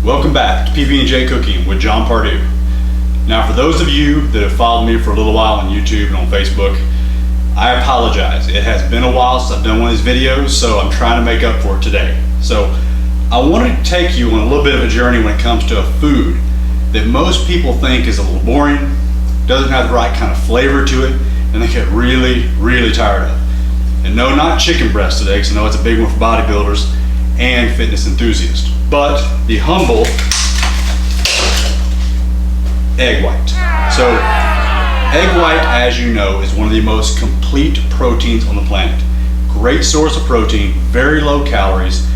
Welcome back to PB&J Cooking with John Pardue. Now, for those of you that have followed me for a little while on YouTube and on Facebook, I apologize. It has been a while since I've done one of these videos, so I'm trying to make up for it today. So I wanted to take you on a little bit of a journey when it comes to a food that most people think is a little boring, doesn't have the right kind of flavor to it, and they get really, really tired of. And no, not chicken breast today, because I know it's a big one for bodybuilders and fitness enthusiasts, but the humble egg white. So egg white, as you know, is one of the most complete proteins on the planet. Great source of protein, very low calories.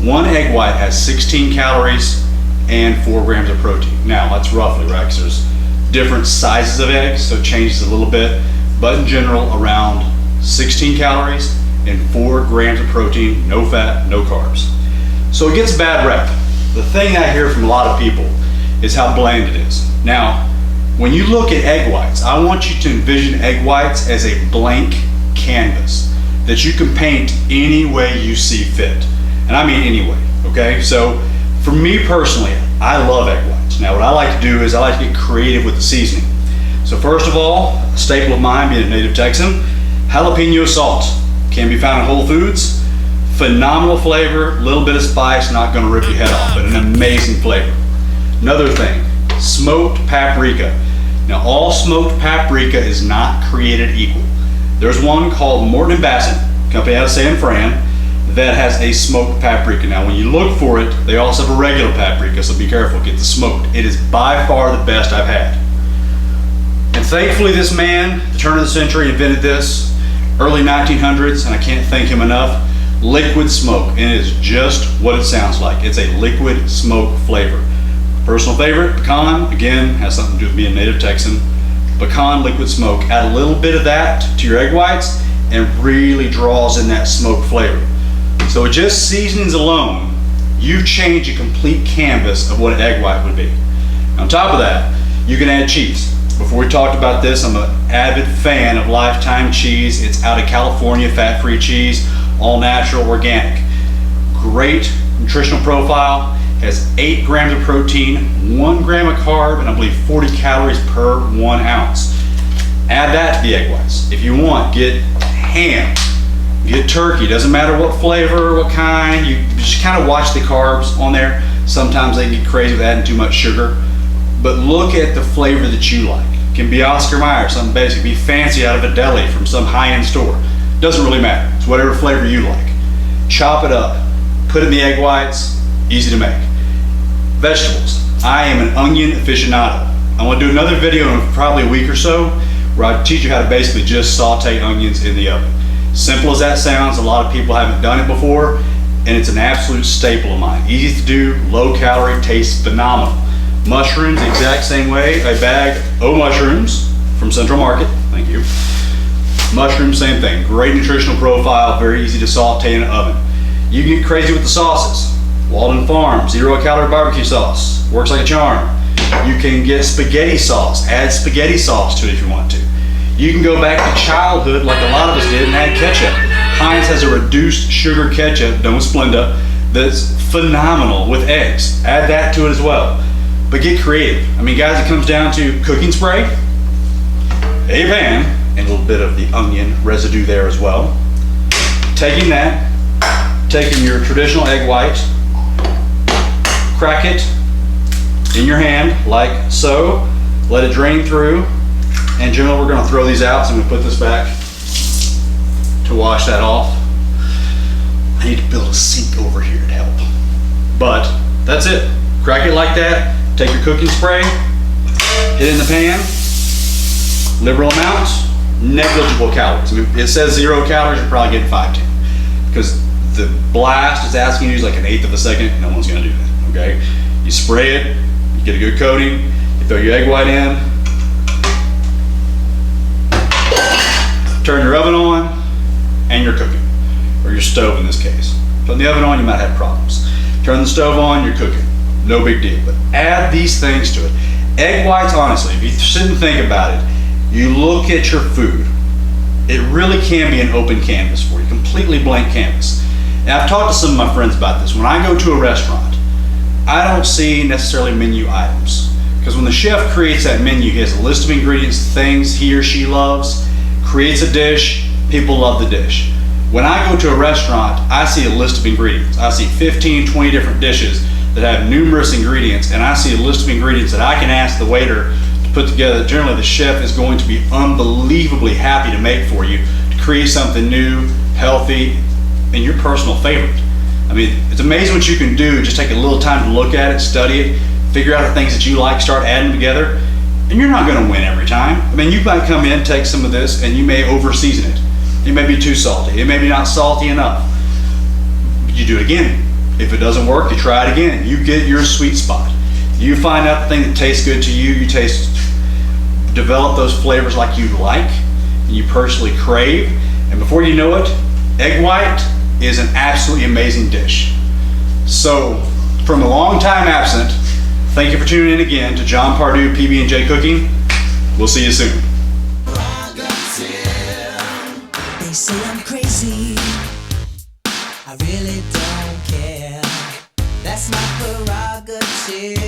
One egg white has 16 calories and 4 grams of protein. Now that's roughly, right, because there's different sizes of eggs, so it changes a little bit, but in general around 16 calories and 4 grams of protein, no fat, no carbs. So it gets a bad rep. The thing I hear from a lot of people is how bland it is. Now, when you look at egg whites, I want you to envision egg whites as a blank canvas that you can paint any way you see fit. And I mean any way, okay? So for me personally, I love egg whites. Now what I like to do is I like to get creative with the seasoning. So first of all, a staple of mine being a native Texan, jalapeno salt. Can be found in Whole Foods. Phenomenal flavor, a little bit of spice, not gonna rip your head off, but an amazing flavor. Another thing, smoked paprika. Now all smoked paprika is not created equal. There's one called Morton & Bassett, company out of San Fran, that has a smoked paprika. Now when you look for it, they also have a regular paprika, so be careful, get the smoked. It is by far the best I've had. And thankfully this man, at the turn of the century, invented this, early 1900s, and I can't thank him enough. Liquid smoke, and it is just what it sounds like. It's a liquid smoke flavor. Personal favorite, pecan, again, has something to do with being a native Texan. Pecan liquid smoke. Add a little bit of that to your egg whites and really draws in that smoke flavor. So with just seasonings alone, you've changed a complete canvas of what an egg white would be. On top of that, you can add cheese. Before we talked about this, I'm an avid fan of Lifetime cheese. It's out of California, fat-free cheese, all natural, organic. Great nutritional profile, has 8 grams of protein, 1 gram of carb, and I believe 40 calories per 1 ounce. Add that to the egg whites. If you want, get ham, get turkey, doesn't matter what flavor, what kind, you just kind of watch the carbs on there. Sometimes they get crazy with adding too much sugar, but look at the flavor that you like. It can be Oscar Mayer, something basic, be fancy out of a deli from some high-end store. Doesn't really matter, it's whatever flavor you like. Chop it up, put it in the egg whites, easy to make. Vegetables, I am an onion aficionado. I want to do another video in probably a week or so where I teach you how to basically just saute onions in the oven. Simple as that sounds, a lot of people haven't done it before, and it's an absolute staple of mine. Easy to do, low calorie, tastes phenomenal. Mushrooms, the exact same way. A bag of mushrooms from Central Market, thank you. Mushrooms, same thing. Great nutritional profile, very easy to saute in an oven. You can get crazy with the sauces. Walden Farm, 0-calorie barbecue sauce, works like a charm. You can get spaghetti sauce, add spaghetti sauce to it if you want to. You can go back to childhood like a lot of us did and add ketchup. Heinz has a reduced sugar ketchup, done with Splenda, that's phenomenal with eggs. Add that to it as well. But get creative. I mean, guys, it comes down to cooking spray, a pan, and a little bit of the onion residue there as well. Taking that, taking your traditional egg white, crack it in your hand like so, let it drain through, and generally we're going to throw these out, so I'm going to put this back to wash that off. I need to build a sink over here to help. But that's it. Crack it like that, take your cooking spray, hit it in the pan, liberal amounts, negligible calories. I mean, it says 0 calories, you're probably getting 5-10. Because the blast is asking you to use like 1/8 of a second, no one's gonna do that, okay? You spray it, you get a good coating, you throw your egg white in, turn your oven on, and you're cooking. Or your stove in this case. Putting the oven on, you might have problems. Turn the stove on, you're cooking. No big deal, but add these things to it. Egg whites, honestly, if you sit and think about it, you look at your food, it really can be an open canvas for you, completely blank canvas. And I've talked to some of my friends about this. When I go to a restaurant, I don't see necessarily menu items. Because when the chef creates that menu, he has a list of ingredients, things he or she loves, creates a dish, people love the dish. When I go to a restaurant, I see a list of ingredients. I see 15, 20 different dishes that have numerous ingredients, and I see a list of ingredients that I can ask the waiter to put together. Generally, the chef is going to be unbelievably happy to make for you, to create something new, healthy, and your personal favorite. I mean, it's amazing what you can do. Just take a little time to look at it, study it, figure out the things that you like, start adding them together, and you're not going to win every time. I mean, you might come in, take some of this, and you may over-season it. It may be too salty. It may be not salty enough. You do it again. If it doesn't work, you try it again. You get your sweet spot. You find out the thing that tastes good to you. You develop those flavors like you like, and you personally crave. And before you know it, egg white is an absolutely amazing dish. So, from a long time absent, thank you for tuning in again to John Pardue PB&J Cooking. We'll see you soon. They say I'm crazy, I really don't care. That's my prerogative.